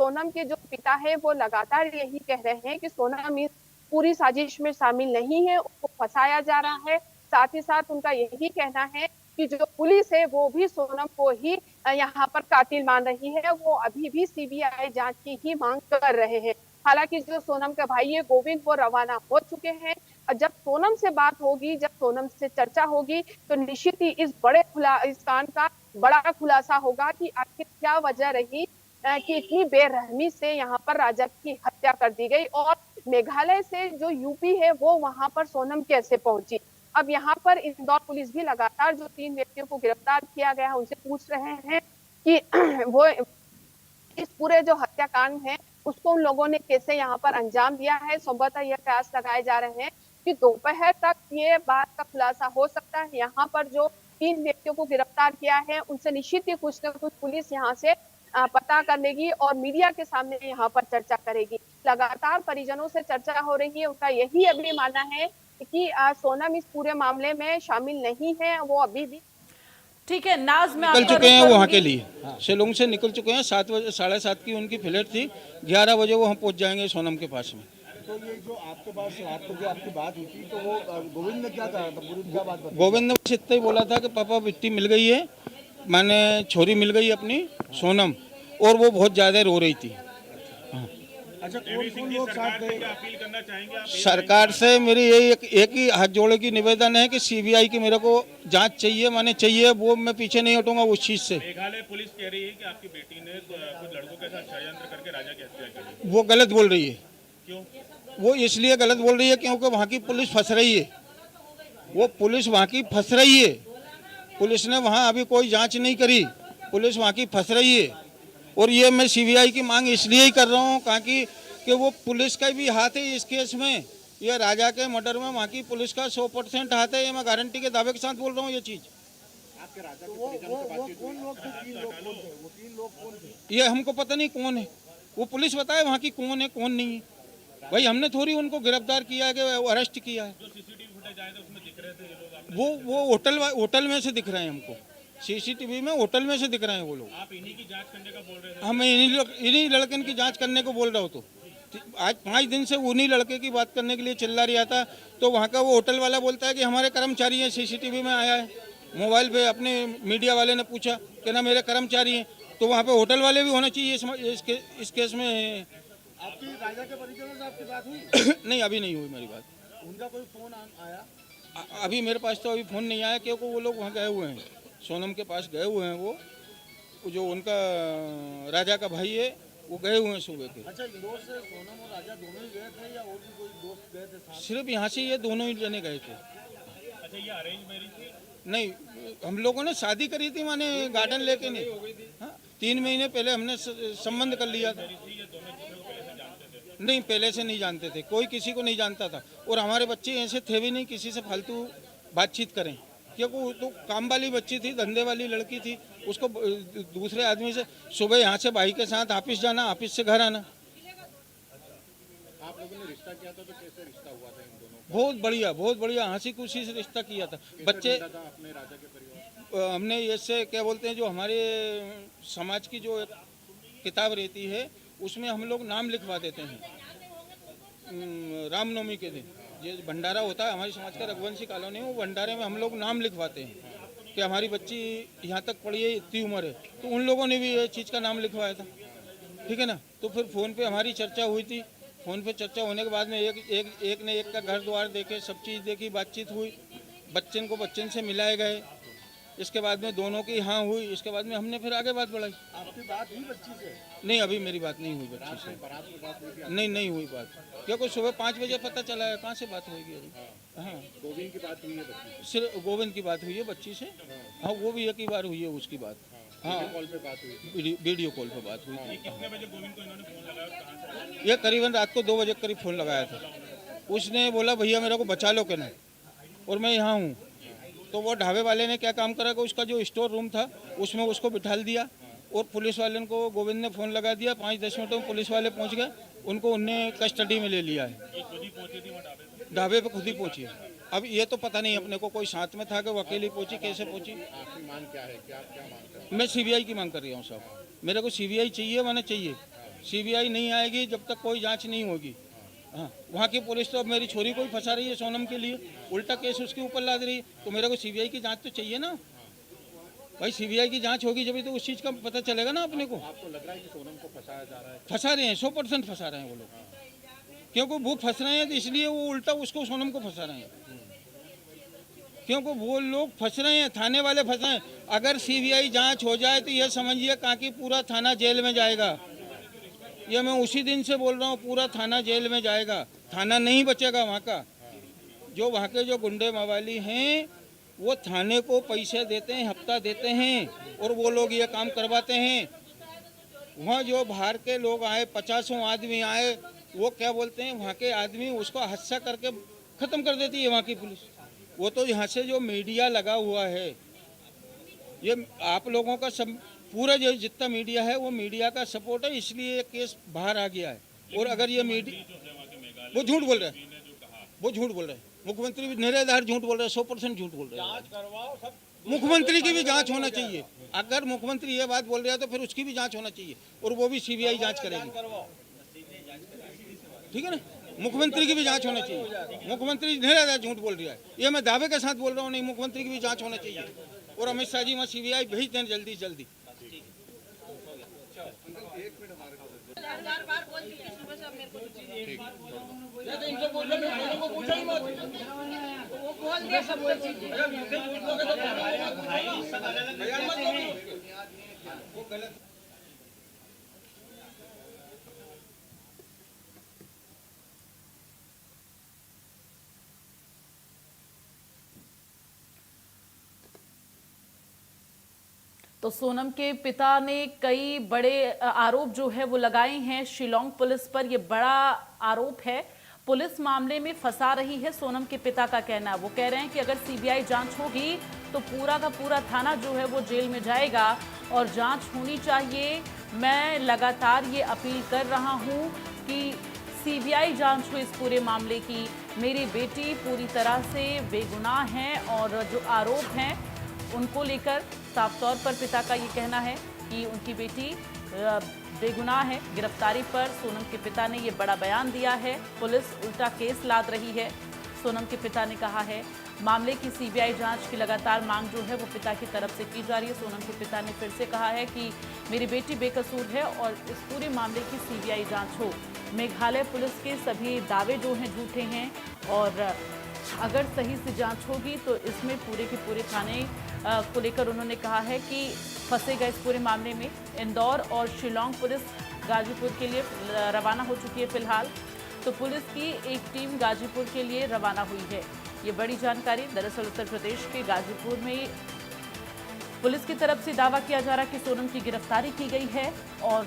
सोनम के जो पिता है वो लगातार यही कह रहे हैं कि सोनम इस पूरी साजिश में शामिल नहीं है, उसको फंसाया जा रहा है। साथ ही साथ उनका यही कहना है कि जो पुलिस है वो भी सोनम को ही यहाँ पर कातिल मान रही है। वो अभी भी सीबीआई जांच की ही मांग कर रहे हैं। हालांकि जो सोनम का भाई है गोविंद वो रवाना हो चुके हैं। जब सोनम से बात होगी, जब सोनम से चर्चा होगी, तो निश्चित ही इस कांड का बड़ा खुलासा होगा कि आखिर क्या वजह रही कि इतनी बेरहमी से यहाँ पर राजा की हत्या कर दी गई, और मेघालय से जो यूपी है वो वहां पर सोनम कैसे पहुंची। अब यहाँ पर इंदौर पुलिस भी लगातार जो 3 व्यक्तियों को गिरफ्तार किया गया है उनसे पूछ रहे हैं कि वो इस पूरे जो हत्याकांड है उसको उन लोगों ने कैसे यहाँ पर अंजाम दिया है। संभवतः यह प्रयास लगाए जा रहे हैं कि दोपहर तक ये बात का खुलासा हो सकता है। यहाँ पर जो 3 व्यक्तियों को गिरफ्तार किया है उनसे निश्चित ही कुछ न कुछ पुलिस यहाँ से पता कर लेगी और मीडिया के सामने यहाँ पर चर्चा करेगी। लगातार परिजनों से चर्चा हो रही है, उनका यही अभी मानना है कि सोनम इस पूरे मामले में शामिल नहीं है, वो अभी भी। ठीक है नाज, मैं निकल आपका चुके रुख हैं वहाँ करूंगी। के लिए, शिलोंग से निकल चुके हैं। 7 बजे 7:30 की उनकी फ्लाइट थी, 11 बजे वो हम पहुँच जाएंगे सोनम के पास में। तो ये जो आपके पास रात को जो आपकी बात हुई थी तो वो गोविंद ने क्या कहा था, पूरी क्या बात बताई? गोविंद ने बस इतना ही बोला था कि पापा बिट्टी मिल गई है, मैंने छोरी मिल गई अपनी सोनम, और वो बहुत ज़्यादा रो रही थी। अच्छा, कौन लोग साथ गए? अपील करना चाहेंगे आप? सरकार से मेरी यही एक ही हाथ जोड़े की निवेदन है कि सीबीआई की मेरे को जांच चाहिए, माने चाहिए, वो मैं पीछे नहीं हटूंगा उस चीज़ से। मेघालय पुलिस कह रही है कि आपकी बेटी ने कुछ लड़कों के साथ षड्यंत्र करके राजा की हत्या की। वो गलत बोल रही है। क्यों? वो इसलिए गलत बोल रही है क्योंकि वहाँ की पुलिस फंस रही है। वो पुलिस वहाँ की फंस रही है। पुलिस ने वहाँ अभी कोई जांच नहीं करी, पुलिस वहाँ की फंस रही है। और ये मैं सीबीआई की मांग इसलिए ही कर रहा हूँ ताकि कि वो पुलिस का भी हाथ है इस केस में। ये राजा के मर्डर में वहाँ की पुलिस का 100% हाथ है, ये मैं गारंटी के दावे के साथ बोल रहा हूँ ये चीज़। आपके राजा के परिजनों से बातचीत हुई? कौन लोग थे? 3 लोग कौन थे? वो 3 लोग कौन थे? ये हमको पता नहीं कौन है, वो पुलिस बताए वहाँ की कौन है कौन नहीं है। भाई हमने थोड़ी उनको गिरफ्तार किया है कि अरेस्ट किया है। जो सीसीटीवी फुटेज आए थे उसमें दिख रहे थे ये लोग आपने? वो होटल में से दिख रहे हैं हमको, सीसीटीवी में होटल में से दिख रहे हैं वो लोग। आप इन्हीं की जांच करने का बोल रहे थे? हम इन्हीं लड़कन की जांच करने को बोल रहा हूँ। तो आज 5 दिन से उन्हीं लड़के की बात करने के लिए चिल्ला रहा था। तो वहाँ का वो होटल वाला बोलता है कि हमारे कर्मचारी हैं, सीसीटीवी में आया है। मोबाइल पे अपने मीडिया वाले ने पूछा कि ना मेरे कर्मचारी हैं, तो वहाँ पे होटल वाले भी होने चाहिए इस केस में। आपकी राजा के परिजनों से आपकी बात हुई? नहीं, अभी नहीं हुई मेरी बात। उनका कोई फोन आया? अभी मेरे पास तो अभी फ़ोन नहीं आया क्योंकि वो लोग वहाँ गए हुए हैं, सोनम के पास गए हुए हैं। वो जो उनका राजा का भाई है वो गए हुए हैं सुबह के। अच्छा, इंदौर से सोनम और राजा दोनों ही गए थे या और भी कोई दोस्त गए थे साथ? सिर्फ यहाँ से ये दोनों ही जने गए थे। अच्छा, ये अरेंज मैरिज थी? नहीं, हम लोगों ने शादी करी थी, माने गार्डन लेके नहीं। हाँ, 3 महीने पहले हमने संबंध कर लिया था। नहीं, पहले से नहीं जानते थे, कोई किसी को नहीं जानता था। और हमारे बच्चे ऐसे थे भी नहीं किसी से फालतू बातचीत करें, क्योंकि वो तो काम वाली बच्ची थी, धंधे वाली लड़की थी। उसको दूसरे आदमी से सुबह यहाँ से भाई के साथ ऑफिस जाना, ऑफिस से घर आना। आप लोगों ने रिश्ता किया था तो कैसे रिश्ता हुआ था इन दोनों का? बहुत बढ़िया हंसी खुशी से रिश्ता किया था। बच्चे था अपने राजा के परिवार? हमने ऐसे क्या बोलते हैं, जो हमारे समाज की जो एक किताब रहती है उसमें हम लोग नाम लिखवा देते हैं। रामनवमी के दिन ये भंडारा होता है हमारी समाज का, रघुवंशी कॉलोनी, वो भंडारे में हम लोग नाम लिखवाते हैं कि हमारी बच्ची यहाँ तक पढ़ी है, इतनी उम्र है। तो उन लोगों ने भी ये चीज़ का नाम लिखवाया था, ठीक है ना। तो फिर फ़ोन पे हमारी चर्चा हुई थी। फ़ोन पे चर्चा होने के बाद में एक ने एक का घर द्वार देखे, सब चीज़ देखी, बातचीत हुई, बच्चन से मिलाए गए। इसके बाद में दोनों की हाँ हुई। इसके बाद में हमने फिर आगे बात बढ़ाई। आपकी बात हुई बच्ची से? नहीं, अभी मेरी बात नहीं हुई बच्ची से। बारात में बात हुई थी? नहीं हुई बात, क्योंकि सुबह 5 बजे पता चला है, कहाँ से बात होगी अभी। हाँ, गोविंद की बात हुई है बच्ची से? सिर्फ गोविंद की बात हुई है बच्ची से। हाँ, वो भी एक ही बार हुई है उसकी बात। हाँ, कॉल पे बात हुई थी? वीडियो कॉल पे बात हुई थी। कितने बजे गोविंद को इन्होंने फोन लगाया और कहाँ से? ये करीबन रात को 2 बजे करीब फ़ोन लगाया था। उसने बोला भैया मेरे को बचा लो कहना, और मैं यहाँ हूँ। तो वो ढाबे वाले ने क्या काम करा कि उसका जो स्टोर रूम था उसमें उसको बिठाल दिया, और पुलिस वाले को गोविंद ने फ़ोन लगा दिया। 5-10 मिनट में पुलिस वाले पहुँच गए, उनको उनने कस्टडी में ले लिया है। खुद ही पहुंची थी वहाँ ढाबे पे? ढाबे पे खुद ही पहुँची है। अब ये तो पता नहीं अपने को, कोई साथ में था कि वो अकेली पहुँची, कैसे पहुँची। आपकी मांग क्या है? क्या क्या मांग कर? मैं सीबीआई की मांग कर रहा हूँ साहब, मेरे को सीबीआई चाहिए, माने चाहिए। सीबीआई नहीं आएगी जब तक कोई जांच नहीं होगी। हाँ, वहाँ की पुलिस तो अब मेरी छोरी को ही फंसा रही है सोनम के लिए, उल्टा केस उसके ऊपर लाद रही है। तो मेरे को सीबीआई की जांच तो चाहिए ना भाई, सीबीआई की जांच होगी जब तो उस चीज़ का पता चलेगा ना अपने को। आपको लग रहा है कि सोनम को फंसाया जा रहा है? फंसा रहे हैं, 100% फंसा रहे हैं वो लोग, क्योंकि वो फंस रहे हैं तो इसलिए वो उल्टा उसको सोनम को फंसा रहे हैं, क्योंकि वो लोग फंस रहे हैं, थाने वाले फंस रहे हैं। अगर सीबीआई जांच हो जाए तो ये समझिए कि पूरा थाना जेल में जाएगा। ये मैं उसी दिन से बोल रहा हूँ, पूरा थाना जेल में जाएगा, थाना नहीं बचेगा वहाँ का। जो वहाँ के जो गुंडे मवाली हैं वो थाने को पैसे देते हैं, हफ्ता देते हैं और वो लोग ये काम करवाते हैं। वहाँ जो बाहर के लोग आए, 50 आदमी आए, वो क्या बोलते हैं, वहाँ के आदमी उसको हादसा करके ख़त्म कर देती है वहाँ की पुलिस। वो तो यहाँ से जो मीडिया लगा हुआ है, ये आप लोगों का सब पूरा जो जितना मीडिया है वो मीडिया का सपोर्ट है, इसलिए ये केस बाहर आ गया है। और अगर ये मीडिया वो झूठ बोल रहे हैं, वो झूठ बोल रहे हैं, मुख्यमंत्री भी निराधार झूठ बोल रहे हैं, 100% झूठ बोल रहे हैं। मुख्यमंत्री की भी जांच होना चाहिए। अगर मुख्यमंत्री ये बात बोल रहा है तो फिर उसकी भी जांच होना चाहिए और वो भी सीबीआई जांच करेगी, ठीक है ना। मुख्यमंत्री की भी जांच होना चाहिए। मुख्यमंत्री निराधार झूठ बोल रहा है, ये मैं दावे के साथ बोल रहा हूँ, नहीं, मुख्यमंत्री की भी जांच होना चाहिए और अमित शाह जी वहाँ सीबीआई भेज दें जल्दी से जल्दी। तो सोनम के पिता ने कई बड़े आरोप जो है वो लगाए हैं शिलोंग पुलिस पर। ये बड़ा आरोप है, पुलिस मामले में फंसा रही है, सोनम के पिता का कहना है। वो कह रहे हैं कि अगर सीबीआई जांच होगी तो पूरा का पूरा थाना जो है वो जेल में जाएगा और जांच होनी चाहिए। मैं लगातार ये अपील कर रहा हूँ कि सीबीआई जांच हो इस पूरे मामले की। मेरी बेटी पूरी तरह से बेगुनाह है और जो आरोप हैं उनको लेकर साफ तौर पर पिता का ये कहना है कि उनकी बेटी बेगुनाह है। गिरफ्तारी पर सोनम के पिता ने ये बड़ा बयान दिया है, पुलिस उल्टा केस लाद रही है। सोनम के पिता ने कहा है मामले की सीबीआई जांच की लगातार मांग जो है वो पिता की तरफ से की जा रही है। सोनम के पिता ने फिर से कहा है कि मेरी बेटी बेकसूर है और इस पूरे मामले की सीबीआई जांच हो। मेघालय पुलिस के सभी दावे जो हैं झूठे हैं और अगर सही से जांच होगी तो इसमें पूरे के पूरे थाने को लेकर उन्होंने कहा है कि फंसेगा इस पूरे मामले में। इंदौर और शिलोंग पुलिस गाजीपुर के लिए रवाना हो चुकी है फिलहाल। तो पुलिस की एक टीम गाजीपुर के लिए रवाना हुई है। ये बड़ी जानकारी। दरअसल उत्तर प्रदेश के गाजीपुर में पुलिस की तरफ से दावा किया जा रहा है कि सोनम की गिरफ्तारी की गई है और